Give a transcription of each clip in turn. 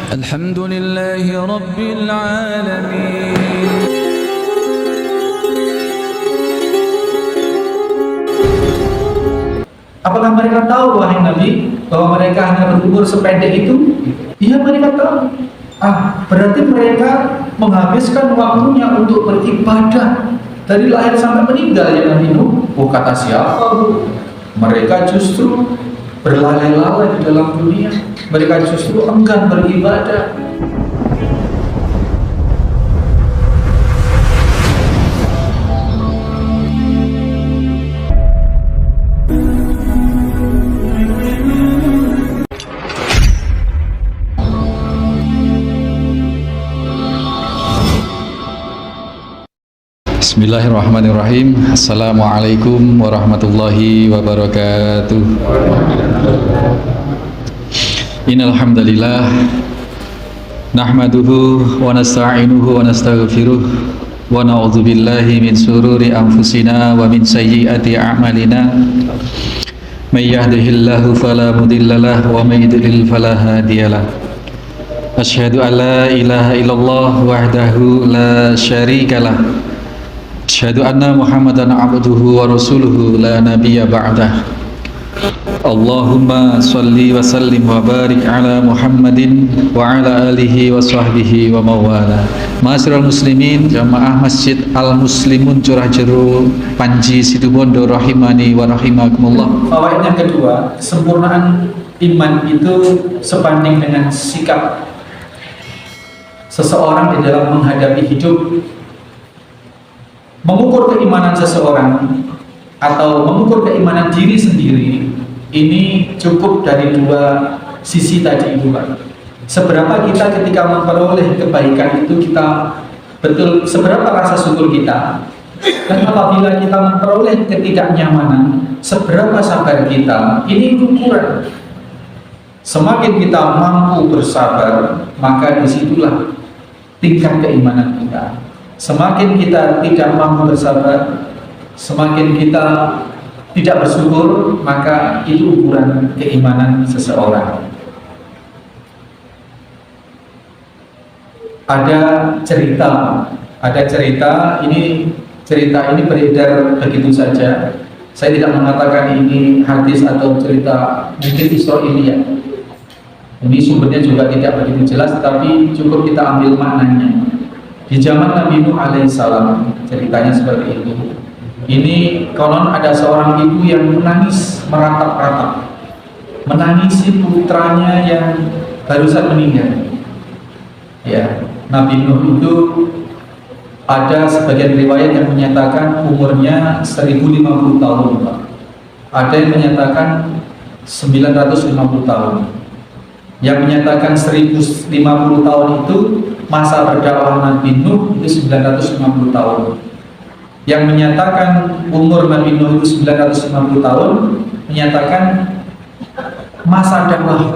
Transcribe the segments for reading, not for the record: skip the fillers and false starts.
Alhamdulillahi Rabbil Alamin. Apakah mereka tahu, wahai Nabi, bahwa mereka hanya berumur sependek itu? Iya, mereka tahu. Berarti mereka menghabiskan waktunya untuk beribadah dari lahir sampai meninggal, ya Nabi Nuh. Kata siapa, Bu? Mereka justru berlalai-lalai di dalam dunia. Mereka justru enggan beribadah. Bismillahirrahmanirrahim. Assalamualaikum warahmatullahi wabarakatuh. Innal hamdalillah nahmaduhu wa nasta'inuhu wa nastaghfiruh wa na'udzu billahi min shururi anfusina wa min sayyiati a'malina. May yahdihillahu fala mudhillalah wa may yudlil fala hadiyalah. Asyhadu an la ilaha illallah wahdahu la syarikalah. Asyhadu anna Muhammadan abduhu wa rasuluhu la nabiyya ba'dah. Allahumma salli wa sallim wa barik ala Muhammadin wa ala alihi wa sahbihi wa mawala. Ma'asyiral muslimin, jamaah Masjid Al-Muslimun Curah Jero Panji Situbondo rahimani wa rahimakumullah. Fawaid yang kedua, kesempurnaan iman itu sebanding dengan sikap seseorang di dalam menghadapi hidup. Mengukur keimanan seseorang atau mengukur keimanan diri sendiri ini cukup dari dua sisi tadi itu, Pak. Seberapa kita ketika memperoleh kebaikan itu kita betul, seberapa rasa syukur kita, dan apabila kita memperoleh ketidaknyamanan, seberapa sabar kita. Ini ukuran. Semakin kita mampu bersabar, maka disitulah tingkat keimanan kita. Semakin kita tidak mampu bersabar, semakin kita tidak bersyukur, maka itu ukuran keimanan seseorang. Ada cerita ini beredar begitu saja. Saya tidak mengatakan ini hadis atau cerita mungkin Israiliyah. Ini sumbernya juga tidak begitu jelas, tapi cukup kita ambil maknanya. Di zaman Nabi Nuh alaihissalam, ceritanya seperti itu. Ini konon ada seorang ibu yang menangis meratap-ratap, menangisi putranya yang barusan meninggal. Ya, Nabi Nuh itu ada sebagian riwayat yang menyatakan umurnya 1050 tahun, Pak. Ada yang menyatakan 950 tahun. Yang menyatakan 1050 tahun itu masa berdakwah Nabi Nuh itu 950 tahun. Yang menyatakan umur Nabi Nuh itu 950 tahun menyatakan masa dakwah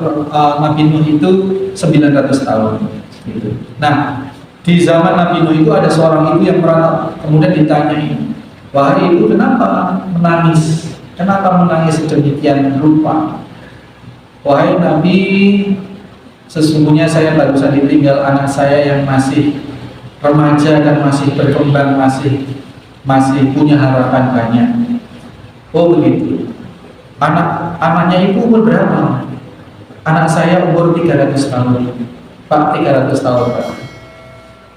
Nabi Nuh itu 900 tahun. Nah, di zaman Nabi Nuh itu ada seorang ibu yang meratap, kemudian ditanyai, wahai ibu, kenapa menangis? Kenapa menangis sedemikian rupa? Wahai Nabi, sesungguhnya saya barusan ditinggal anak saya yang masih remaja dan masih berkembang, masih punya harapan banyak. Oh begitu. Anaknya ibu umur berapa? Anak saya umur 300 tahun. Pak, 300 tahun, Pak.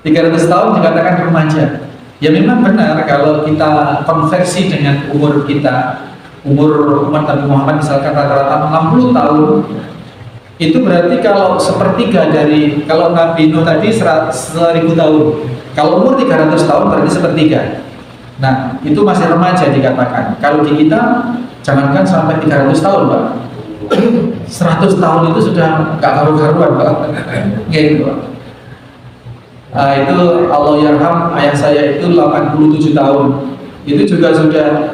300 tahun dikatakan remaja. Ya memang benar kalau kita konversi dengan umur kita. Umur umat Nabi Muhammad misalkan rata-rata 60 tahun, itu berarti kalau sepertiga dari, kalau Nabi Nuh tadi 1000 tahun, kalau umur 300 tahun berarti sepertiga. Nah, itu masih remaja dikatakan. Kalau di kita, jangankan sampai 300 tahun, Pak. 100 tahun itu sudah gak karu-karuan, Pak. Gitu, Pak. Itu Allah yarham, ayah saya itu 87 tahun. Itu juga sudah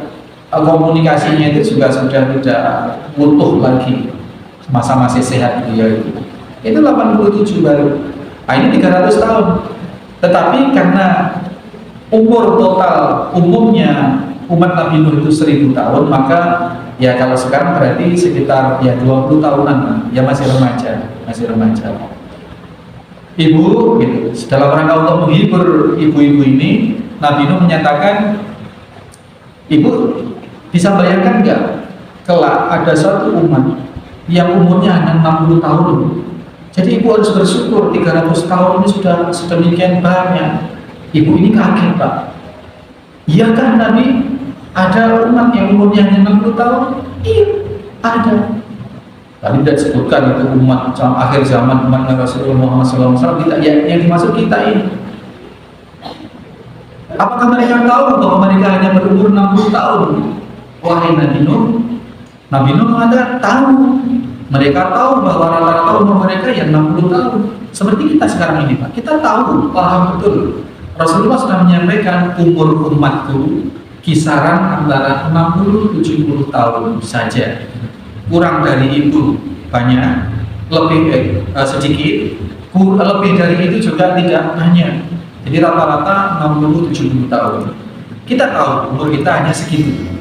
komunikasinya itu juga sudah tidak utuh lagi, masa masih sehat dia itu 87 baru. Ini 300 tahun. Tetapi karena umur total umumnya umat Nabi Nuh itu 1000 tahun, maka ya kalau sekarang berarti sekitar ya 20 tahunan, ya masih remaja. ibu gitu. Dalam rangka untuk menghibur ibu-ibu ini, Nabi Nuh menyatakan, ibu bisa bayangkan nggak kelak ada suatu umat yang umurnya hanya 60 tahun. Jadi ibu harus bersyukur 300 tahun ini sudah sedemikian banyak. Ibu ini kaget, Pak. Iya kan Nabi, ada umat yang umurnya hanya 60 tahun? Iya, ada. Tadi tidak disebutkan itu umat akhir zaman, umat Rasulullah Muhammad SAW. Kita, ya, yang dimaksud kita ini. Apakah mereka tahu bahwa mereka hanya berumur 60 tahun? Wahai Nabi Nuh, Nabi Nuh mengatakan tahu. Mereka tahu bahwa rata-rata umur mereka yang 60 tahun. Seperti kita sekarang ini, Pak. Kita tahu, paham betul. Rasulullah sudah menyampaikan umur umatku kisaran antara 60-70 tahun saja. Kurang dari itu banyak, lebih sedikit, lebih dari itu juga tidak banyak. Jadi rata-rata 60-70 tahun. Kita tahu umur kita hanya segitu.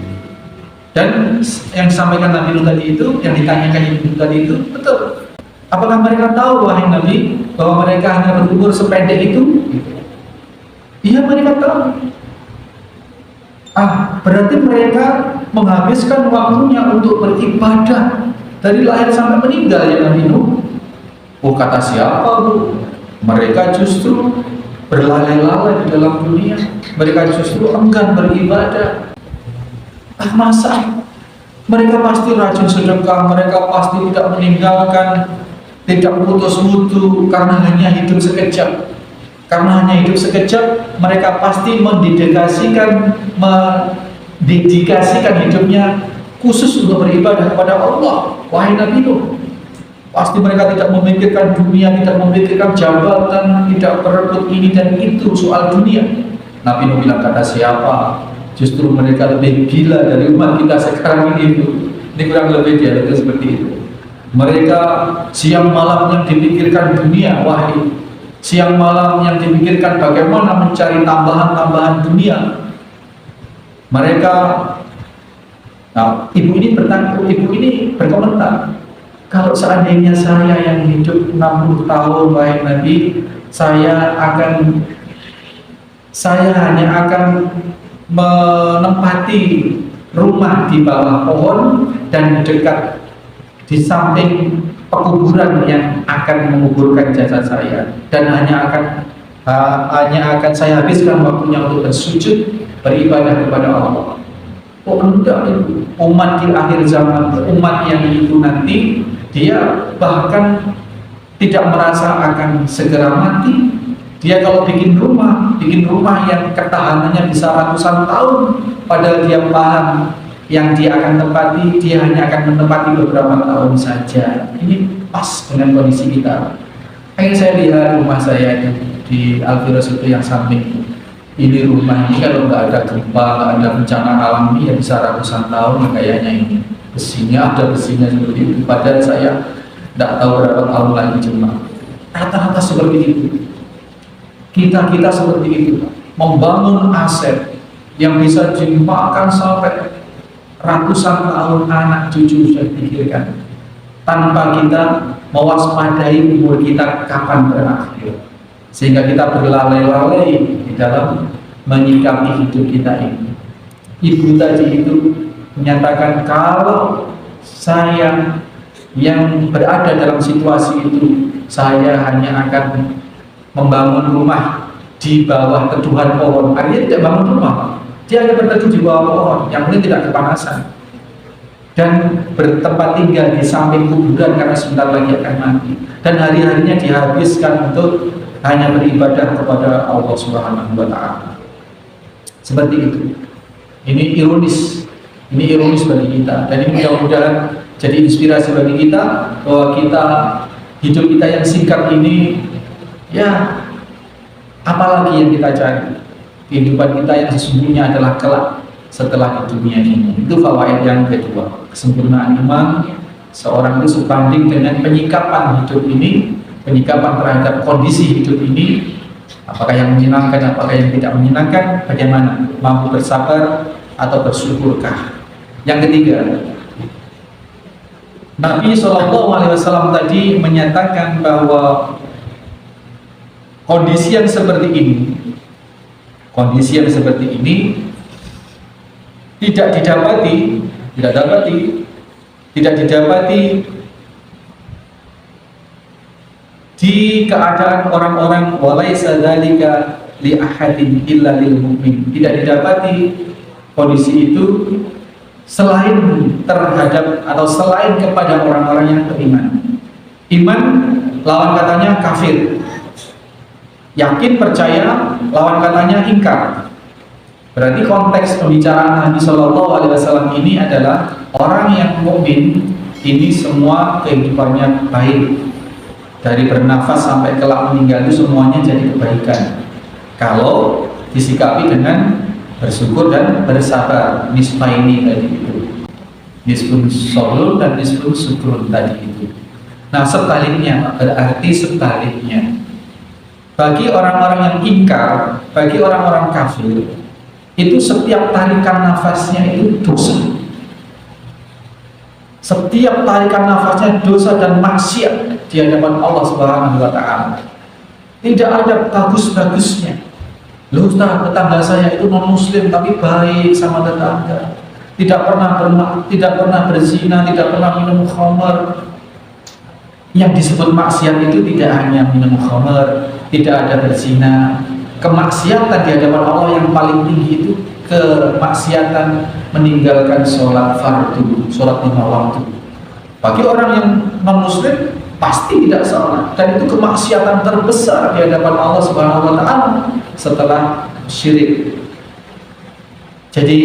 Dan yang disampaikan Nabi Nuh tadi itu, yang ditanyakan Ibu tadi itu, betul. Apakah mereka tahu, wahai Nabi, bahwa mereka hanya berumur sependek itu? Iya, mereka tahu. Berarti mereka menghabiskan waktunya untuk beribadah dari lahir sampai meninggal, ya Nabi Nuh. Oh, kata siapa, Bu? Mereka justru berlalai-lalai di dalam dunia. Mereka justru enggan beribadah. Masa? Mereka pasti rajin sedekah, mereka pasti tidak meninggalkan, tidak putus mutu karena hanya hidup sekejap. Karena hanya hidup sekejap, mereka pasti mendedikasikan hidupnya khusus untuk beribadah kepada Allah. Wahai Nabi Nuh, pasti mereka tidak memikirkan dunia, tidak memikirkan jabatan, tidak berebut ini dan itu soal dunia. Nabi Nuh bilang, kata siapa? Justru mereka lebih gila dari umat kita sekarang ini, Bu. Ini kurang lebih dialognya seperti itu. Mereka siang malam yang dipikirkan dunia, wahai. Siang malam yang dipikirkan bagaimana mencari tambahan-tambahan dunia. Mereka, ibu ini berkomentar, kalau seandainya saya yang hidup 60 tahun, wahai Nabi, saya hanya akan menempati rumah di bawah pohon dan dekat di samping pekuburan yang akan menguburkan jasad saya, dan hanya akan saya habiskan waktunya untuk bersujud beribadah kepada Allah. Oh enggak, itu umat di akhir zaman, umat yang itu nanti dia bahkan tidak merasa akan segera mati. Dia kalau bikin rumah yang ketahanannya bisa ratusan tahun, padahal dia paham yang dia akan tempati, dia hanya akan menempati beberapa tahun saja. Ini pas dengan kondisi kita. Kayak saya lihat rumah saya di Al-Firas itu yang samping. Ini rumah ini kalau nggak ada gempa, nggak ada bencana alam, ya bisa ratusan tahun kayaknya ini. Besinya ada besinya seperti itu. Padahal saya tidak tahu berapa tahun lagi cuma. Rata-rata seperti itu. Kita seperti itu, membangun aset yang bisa dimakan sampai ratusan tahun anak cucu sudah dipikirkan, tanpa kita mewaspadai umur kita kapan berakhir, sehingga kita berlalai-lalai di dalam menyikapi hidup kita ini. Ibu tadi itu menyatakan, kalau saya yang berada dalam situasi itu, saya hanya akan membangun rumah di bawah teduhan pohon. Artinya tidak bangun rumah, dia hanya berteduh di bawah pohon yang mungkin tidak kepanasan, dan bertempat tinggal di samping kuburan karena sebentar lagi akan mati, dan hari-harinya dihabiskan untuk hanya beribadah kepada Allah Subhanahu wa Ta'ala. Seperti itu. Ini ironis bagi kita, dan ini mudah-mudahan jadi inspirasi bagi kita bahwa hidup kita yang singkat ini, ya, apalagi yang kita cari. Kehidupan kita yang sesungguhnya adalah kelak setelah di dunia ini. Itu fawaid yang kedua. Kesempurnaan iman seorang itu sebanding dengan penyikapan hidup ini, penyikapan terhadap kondisi hidup ini, apakah yang menyenangkan, apakah yang tidak menyenangkan, bagaimana mampu bersabar atau bersyukurkah. Yang ketiga, Nabi SAW tadi menyatakan bahwa kondisi yang seperti ini, tidak didapati di keadaan orang-orang walaisa dzalika li ahadin illa lil mu'min. Tidak didapati kondisi itu selain terhadap atau selain kepada orang-orang yang beriman. Iman lawan katanya kafir. Yakin, percaya, lawan katanya ingkar. Berarti konteks pembicaraan Nabi Shallallahu Alaihi Wasallam ini adalah orang yang mukmin ini semua kehidupannya baik, dari bernafas sampai kelak meninggal itu semuanya jadi kebaikan. Kalau disikapi dengan bersyukur dan bersabar, nisfaini tadi itu, nisfun sabrun dan nisfun syukrun tadi itu. Nah sebaliknya, berarti sebaliknya, bagi orang-orang yang ingkar, bagi orang-orang kafir, itu setiap tarikan nafasnya itu dosa. Setiap tarikan nafasnya dosa dan maksiat di hadapan Allah Subhanahu wa Ta'ala. Tidak ada bagus-bagusnya. Loh Ustaz, tetangga saya itu non-muslim tapi baik sama tetangga. Tidak pernah berzina, tidak pernah minum khamar. Yang disebut maksiat itu tidak hanya minum khamar, tidak ada berzina. Kemaksiatan di hadapan Allah yang paling tinggi itu kemaksiatan meninggalkan sholat fardu, sholat 5 waktu. Bagi orang yang non-muslim pasti tidak sholat, dan itu kemaksiatan terbesar di hadapan Allah Subhanahu wa Ta'ala setelah syirik. Jadi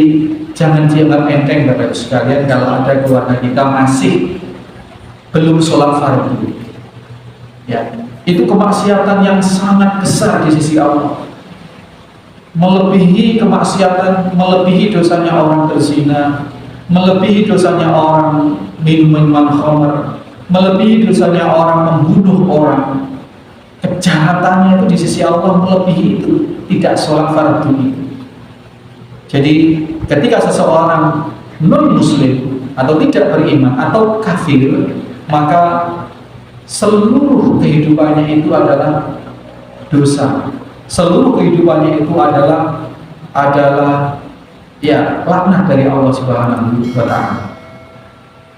jangan dianggap enteng Bapak Ibu sekalian kalau ada keluarga kita masih belum sholat fardu. Ya, itu kemaksiatan yang sangat besar di sisi Allah. Melebihi kemaksiatan, melebihi dosanya orang berzina, melebihi dosanya orang minuman khamar, melebihi dosanya orang membunuh orang. Kejahatannya itu di sisi Allah melebihi itu, tidak sholat fardu itu. Jadi ketika seseorang non-muslim atau tidak beriman atau kafir, maka seluruh kehidupannya itu adalah dosa. Seluruh kehidupannya itu adalah ya laknat dari Allah Subhanahu wa Ta'ala.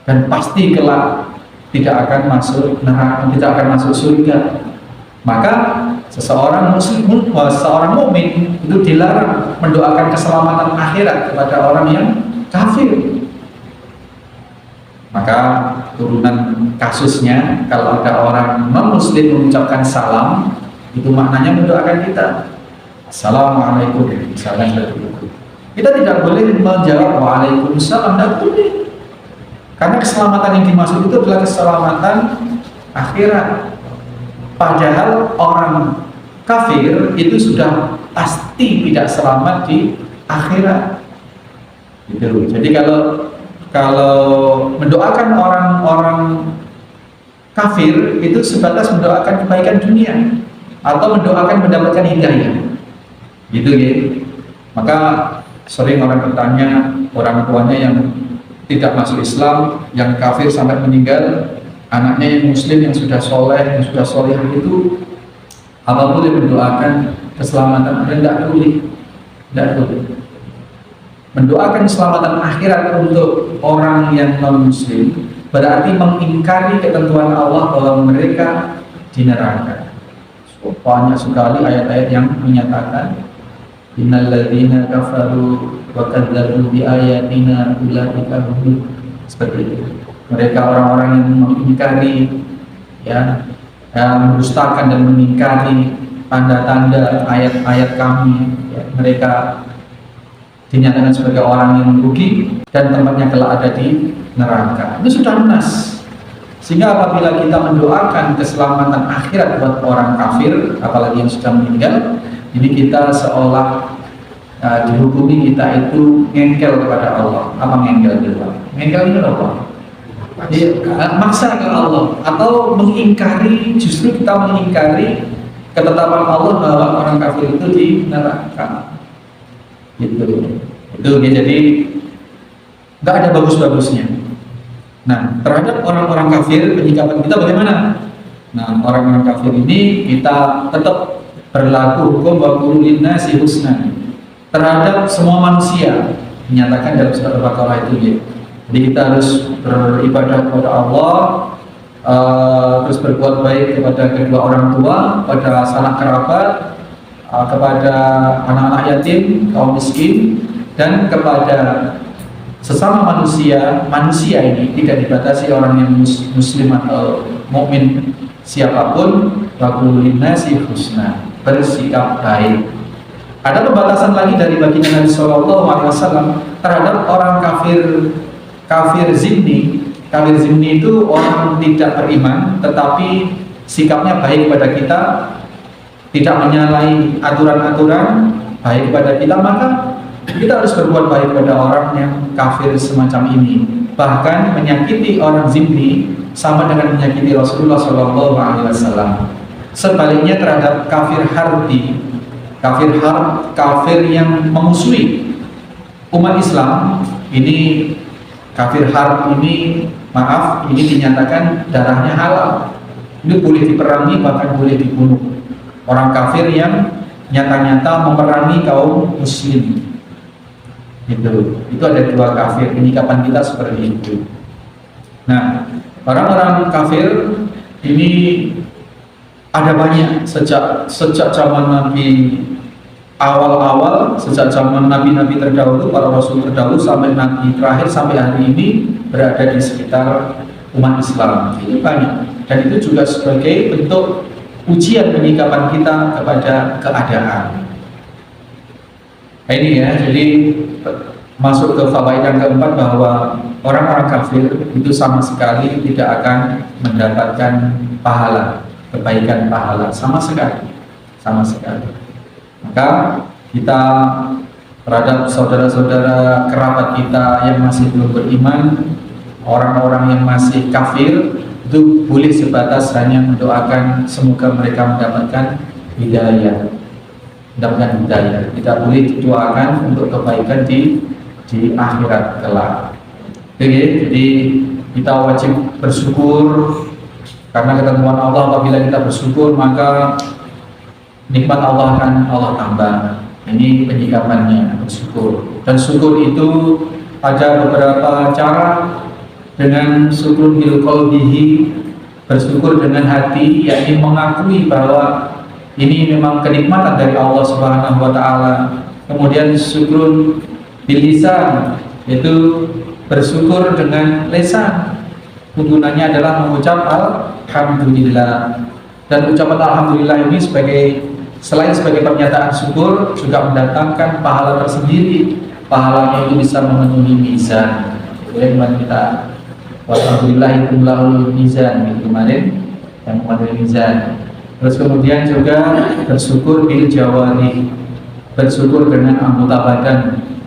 Dan pasti kelak tidak akan masuk neraka, tidak akan masuk surga. Maka seseorang muslim, seorang mukmin itu dilarang mendoakan keselamatan akhirat kepada orang yang kafir. Maka turunan kasusnya, kalau ada orang non-muslim mengucapkan salam, itu maknanya mendoakan kita. Assalamualaikum, misalnya seperti itu. Kita tidak boleh menjawab waalaikumsalam, tidak boleh. Karena keselamatan yang dimaksud itu adalah keselamatan akhirat. Padahal orang kafir itu sudah pasti tidak selamat di akhirat. Gitu. Jadi kalau mendoakan orang-orang kafir itu sebatas mendoakan kebaikan dunia atau mendoakan mendapatkan hidayah, gitu ya. Maka sering orang bertanya, orang tuanya yang tidak masuk Islam, yang kafir sampai meninggal, anaknya yang muslim yang sudah soleh, yang sudah soleh itu, apa boleh mendoakan keselamatan? Tidak boleh. Mendoakan keselamatan akhirat untuk orang yang non muslim berarti mengingkari ketentuan Allah bahwa mereka di neraka. Banyak sekali ayat-ayat yang menyatakan innal ladzina kafaru wa kadzdzabu bi ayatina ulaika hum, seperti itu. Mereka orang-orang yang mengingkari, ya, mendustakan dan mengingkari tanda-tanda ayat-ayat kami, ya, mereka dinyatakan sebagai orang yang merugi dan tempatnya kelak ada di neraka. Itu sudah nas. Sehingga apabila kita mendoakan keselamatan akhirat buat orang kafir, apalagi yang sudah meninggal, ini kita seolah dihukumi kita itu ngengkel kepada Allah. Apa ngengkel itu? Ngengkel itu apa? Maksa ke Allah atau mengingkari, justru kita mengingkari ketetapan Allah bahwa orang kafir itu di neraka. Gitu. Itu jadi nggak ada bagus-bagusnya. Nah, terhadap orang-orang kafir penyikapan kita bagaimana? Nah, orang-orang kafir ini kita tetap berlaku hukum wa qulu linnasi husna terhadap semua manusia, dinyatakan dalam surat Al-Baqarah itu ya. Jadi kita harus beribadah kepada Allah, terus berbuat baik kepada kedua orang tua, kepada sanak kerabat, kepada anak-anak yatim, kaum miskin, dan kepada sesama manusia. Manusia ini tidak dibatasi orang yang muslim atau mukmin siapapun. Wa qulu linnasi husna, bersikap baik. Ada pembatasan lagi dari baginda Nabi SAW terhadap orang kafir zimmi. Kafir zimmi itu orang tidak beriman tetapi sikapnya baik kepada kita, tidak menyalahi aturan-aturan, baik kepada kita, maka kita harus berbuat baik kepada orang yang kafir semacam ini. Bahkan menyakiti orang zimmi sama dengan menyakiti Rasulullah SAW. Sebaliknya terhadap kafir harbi, kafir yang memusuhi umat Islam, ini kafir harb ini, maaf, ini dinyatakan darahnya halal. Ini boleh diperangi, bahkan boleh dibunuh. Orang kafir yang nyata-nyata memerangi kaum muslim. Itu ada dua kafir, penyikapan kita seperti itu. Nah, orang-orang kafir ini ada banyak sejak zaman Nabi awal-awal, sejak zaman nabi-nabi terdahulu, para rasul terdahulu, sampai nabi terakhir, sampai hari ini berada di sekitar umat Islam. Ini banyak, dan itu juga sebagai bentuk ujian penyikapan kita kepada keadaan. Nah, ini ya, jadi masuk ke fawaid yang keempat, bahwa orang-orang kafir itu sama sekali tidak akan mendapatkan pahala, kebaikan pahala, sama sekali. Maka kita terhadap saudara-saudara kerabat kita yang masih belum beriman, orang-orang yang masih kafir, itu boleh sebatas hanya mendoakan semoga mereka mendapatkan hidayah. Tidak boleh didoakan untuk kebaikan di akhirat kelak. Oke, jadi kita wajib bersyukur karena ketentuan Allah. Apabila kita bersyukur, maka nikmat Allah akan Allah tambah. Ini penyikapannya, bersyukur. Dan syukur itu ada beberapa cara. Dengan syukur bil qalbihi, bersyukur dengan hati, yakni mengakui bahwa ini memang kenikmatan dari Allah Subhanahu wa taala. Kemudian syukur bil lisan, yaitu bersyukur dengan lisan. Tuntunannya adalah mengucap alhamdulillah. Dan ucapan alhamdulillah ini selain sebagai pernyataan syukur, juga mendatangkan pahala tersendiri. Pahalanya itu bisa memenuhi mizan. Jadi kita alhamdulillah itu lahul mizan, itu kemarin yang memenuhi mizan. Terus kemudian juga bersyukur bil jawari, bersyukur dengan anggota badan,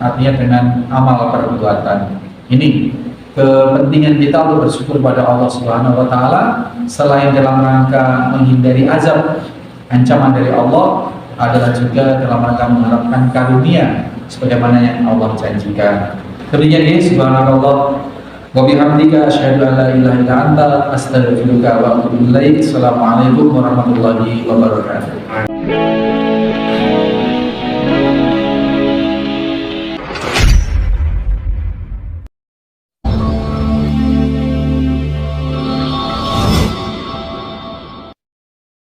artinya dengan amal perbuatan. Ini kepentingan kita untuk bersyukur pada Allah Subhanahu wa taala, selain dalam rangka menghindari azab, ancaman dari Allah, adalah juga dalam rangka mengharapkan karunia sebagaimana yang Allah janjikan. Demikian ini, subhanallah wa bihamdika asyhadu an la ilaha illa anta astaghfiruka wa atubu ilaik. Assalamualaikum warahmatullahi wabarakatuh.